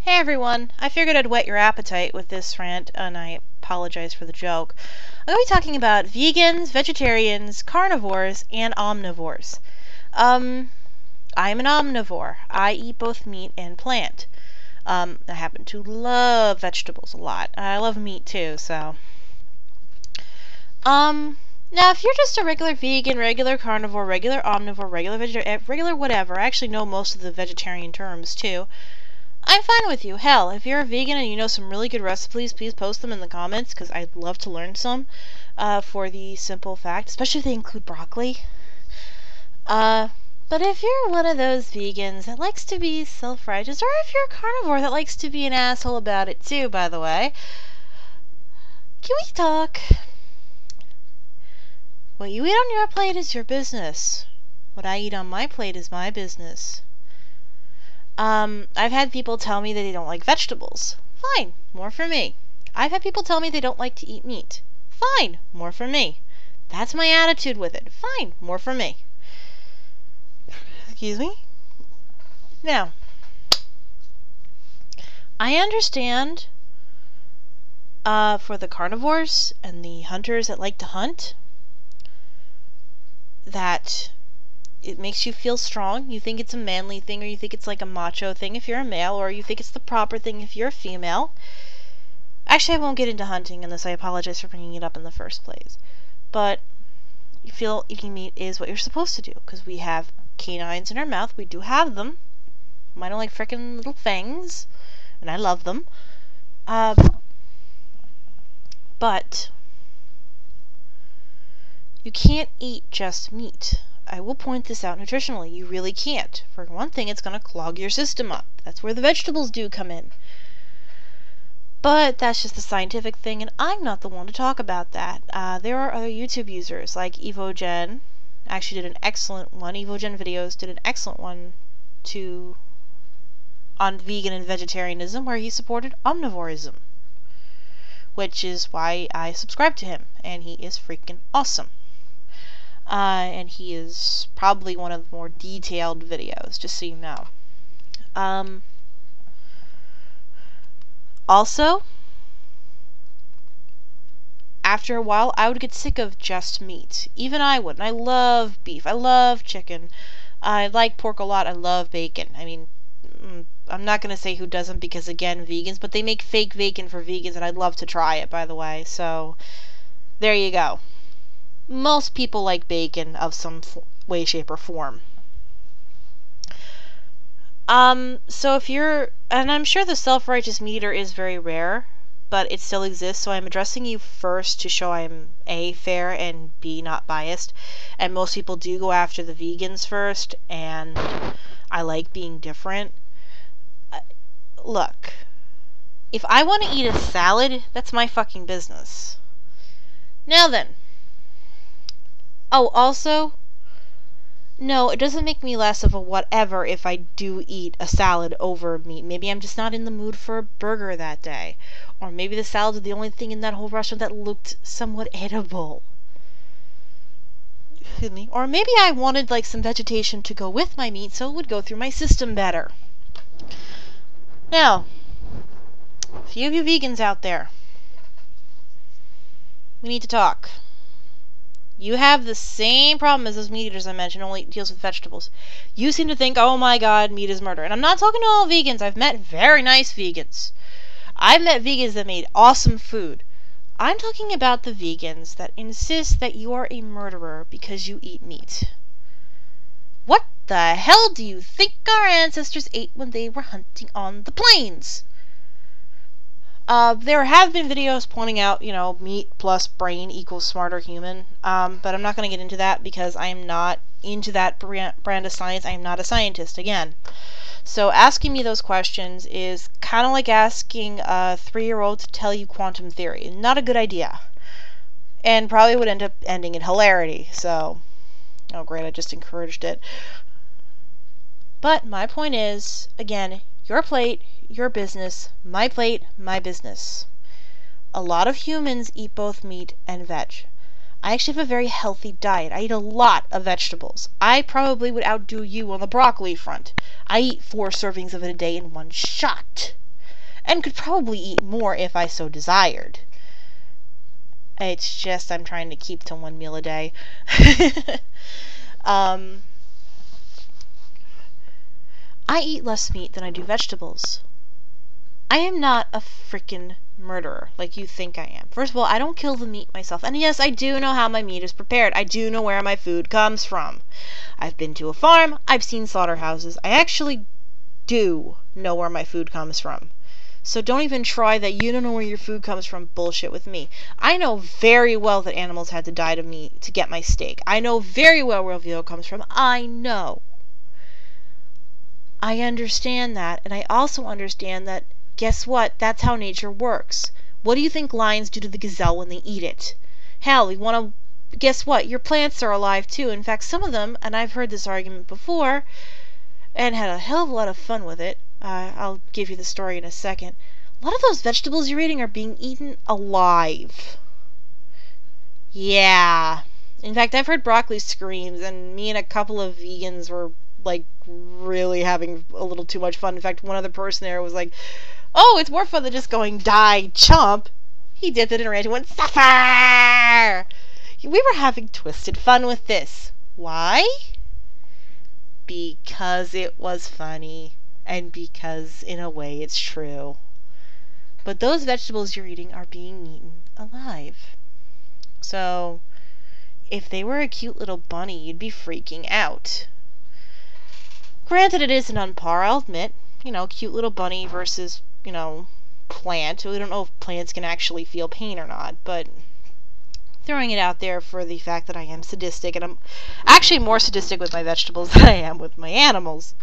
Hey everyone, I figured I'd whet your appetite with this rant, and I apologize for the joke. I'm going to be talking about vegans, vegetarians, carnivores, and omnivores. I'm an omnivore. I eat both meat and plant. I happen to love vegetables a lot. I love meat too, so. Now if you're just a regular vegan, regular carnivore, regular omnivore, regular vegetarian, regular whatever, I actually know most of the vegetarian terms too. I'm fine with you. Hell, if you're a vegan and you know some really good recipes, please post them in the comments, because I'd love to learn some, for the simple fact, especially if they include broccoli. But if you're one of those vegans that likes to be self-righteous, or if you're a carnivore that likes to be an asshole about it too, by the way, can we talk? What you eat on your plate is your business. What I eat on my plate is my business. I've had people tell me that they don't like vegetables. Fine, more for me. I've had people tell me they don't like to eat meat. Fine, more for me. That's my attitude with it. Fine, more for me. Excuse me? Now, I understand, for the carnivores and the hunters that like to hunt, that it makes you feel strong. You think it's a manly thing, or you think it's like a macho thing if you're a male, or you think it's the proper thing if you're a female. Actually, I won't get into hunting unless I apologize for bringing it up in the first place. But you feel eating meat is what you're supposed to do, because we have canines in our mouth. We do have them. Mine are like frickin' little fangs, and I love them. But you can't eat just meat. I will point this out nutritionally. You really can't. For one thing, it's going to clog your system up. That's where the vegetables do come in. But that's just the scientific thing, and I'm not the one to talk about that. There are other YouTube users like Evogen. Actually did an excellent one. Evogen Videos did an excellent one on vegan and vegetarianism, where he supported omnivorism, which is why I subscribe to him, and he is freaking awesome. And he is probably one of the more detailed videos, just so you know. Also, after a while, I would get sick of just meat. Even I would. And I love beef. I love chicken. I like pork a lot. I love bacon. I mean, I'm not going to say who doesn't, because, again, vegans. But they make fake bacon for vegans, and I'd love to try it, by the way. So, there you go. Most people like bacon of some way, shape, or form. So if you're, and I'm sure the self-righteous meat eater is very rare, but it still exists, so I'm addressing you first to show I'm A, fair, and B, not biased. And most people do go after the vegans first, and I like being different. Look, if I want to eat a salad, that's my fucking business. Now then. Oh, also, no, it doesn't make me less of a whatever if I do eat a salad over meat. Maybe I'm just not in the mood for a burger that day. Or maybe the salads are the only thing in that whole restaurant that looked somewhat edible. Excuse me. Or maybe I wanted like some vegetation to go with my meat so it would go through my system better. Now, a few of you vegans out there, we need to talk. You have the same problem as those meat eaters I mentioned, only it deals with vegetables. You seem to think, oh my god, meat is murder. And I'm not talking to all vegans. I've met very nice vegans. I've met vegans that made awesome food. I'm talking about the vegans that insist that you are a murderer because you eat meat. What the hell do you think our ancestors ate when they were hunting on the plains? There have been videos pointing out, meat plus brain equals smarter human, but I'm not going to get into that because I am not into that brand of science. I am not a scientist, again. So asking me those questions is kind of like asking a 3-year-old to tell you quantum theory. Not a good idea. And probably would end up ending in hilarity, so. Oh great, I just encouraged it. But my point is, again, your plate, your business, my plate, my business. A lot of humans eat both meat and veg. I actually have a very healthy diet. I eat a lot of vegetables. I probably would outdo you on the broccoli front. I eat 4 servings of it a day in one shot. and could probably eat more if I so desired. It's just I'm trying to keep to one meal a day. I eat less meat than I do vegetables. I am not a freaking murderer like you think I am. First of all, I don't kill the meat myself. And yes, I do know how my meat is prepared. I do know where my food comes from. I've been to a farm. I've seen slaughterhouses. I actually do know where my food comes from. So don't even try that you don't know where your food comes from bullshit with me. I know very well that animals had to die to get my steak. I know very well where veal comes from. I know. I understand that, and I also understand that, guess what? That's how nature works. What do you think lions do to the gazelle when they eat it? Hell, you want to... Guess what? Your plants are alive too. In fact, some of them, and I've heard this argument before, and had a hell of a lot of fun with it. I'll give you the story in a second. A lot of those vegetables you're eating are being eaten alive. Yeah. In fact, I've heard broccoli screams, and me and a couple of vegans were, like, really having a little too much fun. In fact, one other person there was like, oh, it's more fun than just going, die, chomp. He dipped it in a ranch and went, suffer! We were having twisted fun with this. Why? Because it was funny. And because, in a way, it's true. But those vegetables you're eating are being eaten alive. So, if they were a cute little bunny, you'd be freaking out. Granted, it isn't on par, I'll admit. You know, cute little bunny versus, you know, plant. We don't know if plants can actually feel pain or not, but throwing it out there for the fact that I am sadistic, and I'm actually more sadistic with my vegetables than I am with my animals.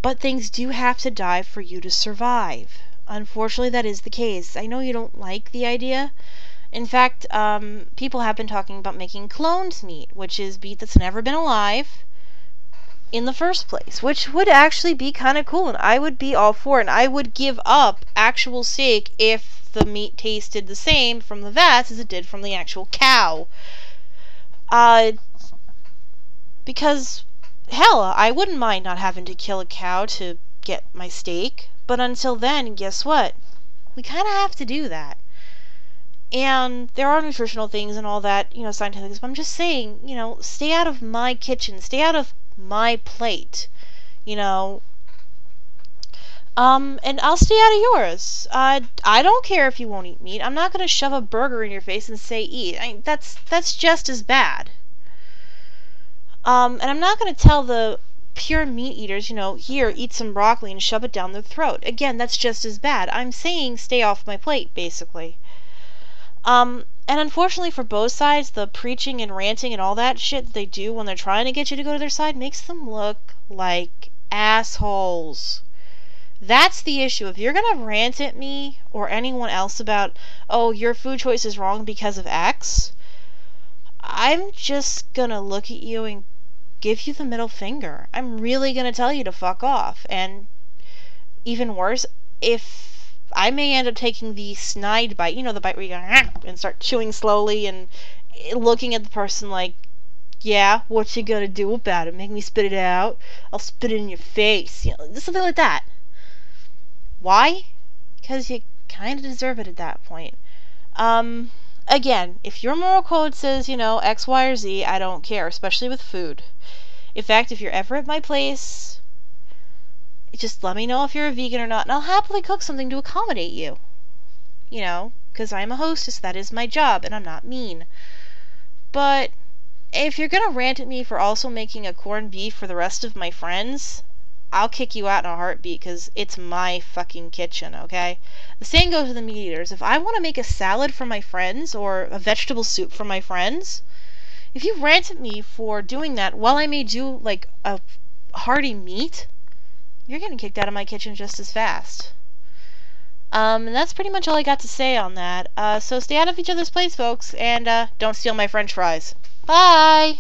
But things do have to die for you to survive. Unfortunately, that is the case. I know you don't like the idea. In fact, people have been talking about making cloned meat, which is meat that's never been alive in the first place, which would actually be kind of cool, and I would be all for it, and I would give up actual steak if the meat tasted the same from the vats as it did from the actual cow. Because... hell, I wouldn't mind not having to kill a cow to get my steak, but until then, guess what? We kind of have to do that. And there are nutritional things and all that, you know, scientific things, but I'm just saying, you know, stay out of my kitchen, stay out of my plate, you know. And I'll stay out of yours. I don't care if you won't eat meat. I'm not going to shove a burger in your face and say eat. That's just as bad. And I'm not going to tell the pure meat eaters, you know, here, eat some broccoli and shove it down their throat. Again, that's just as bad. I'm saying stay off my plate, basically. And unfortunately for both sides, the preaching and ranting and all that shit that they do when they're trying to get you to go to their side makes them look like assholes. That's the issue. If you're going to rant at me or anyone else about, oh, your food choice is wrong because of X, I'm just going to look at you and give you the middle finger. I'm really going to tell you to fuck off. And even worse, if I may end up taking the snide bite, you know, the bite where you go and start chewing slowly and looking at the person like, yeah, what you gonna do about it? Make me spit it out? I'll spit it in your face. You know, something like that. Why? Because you kind of deserve it at that point. Again, if your moral code says, you know, X, Y, or Z, I don't care, especially with food. In fact, if you're ever at my place, just let me know if you're a vegan or not, and I'll happily cook something to accommodate you. You know, because I'm a hostess, that is my job, and I'm not mean. But if you're gonna rant at me for also making a corned beef for the rest of my friends, I'll kick you out in a heartbeat, because it's my fucking kitchen, okay? The same goes to the meat eaters. If I want to make a salad for my friends, or a vegetable soup for my friends, if you rant at me for doing that while I may do, like, a hearty meat, you're getting kicked out of my kitchen just as fast. And that's pretty much all I got to say on that. So stay out of each other's plates, folks, and don't steal my french fries. Bye!